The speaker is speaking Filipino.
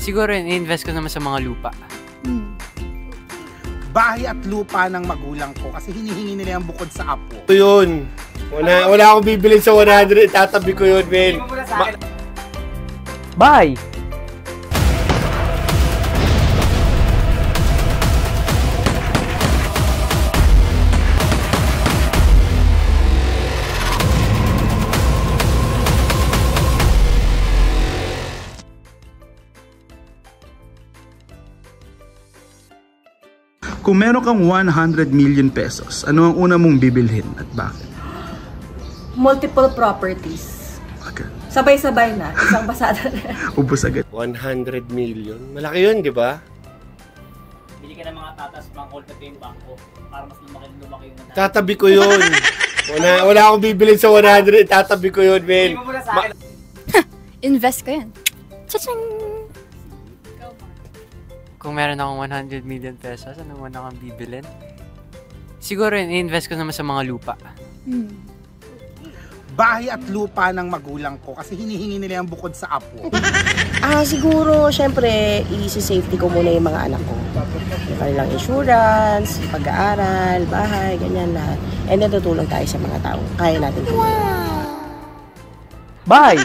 Siguro i-invest ko naman sa mga lupa. Bahay at lupa ng magulang ko kasi hinihingi nila yung bukod sa apo. Ito yun. Wala akong bibilin sa 100. Tatabi ko yun, men. Bye! Kung meron kang 100 million pesos, ano ang una mong bibilhin at bakit? Multiple properties. Okay. Sabay-sabay na. Isang basada na. Ubus agad. 100 million. Malaki yun, di ba? Bili ka ng mga tatas, mga hold na yung bangko para mas lumaki yung nandang. Tatabi ko yun. Wala akong bibilin sa 100. Tatabi ko yun, men. Hindi mo muna sa akin. Invest ko yan. Cha-ching! Kung meron akong 100 million pesos, ano muna akong bibilin? Siguro i-invest ko naman sa mga lupa. Bahay at lupa ng magulang ko kasi hinihingi nila yung bukod sa apo. Siguro, syempre, i-safety ko muna yung mga anak ko. Yung kanilang insurance, yung pag-aaral, bahay, ganyan lahat. And then tutulong tayo sa mga tao. Kaya natin. Bye!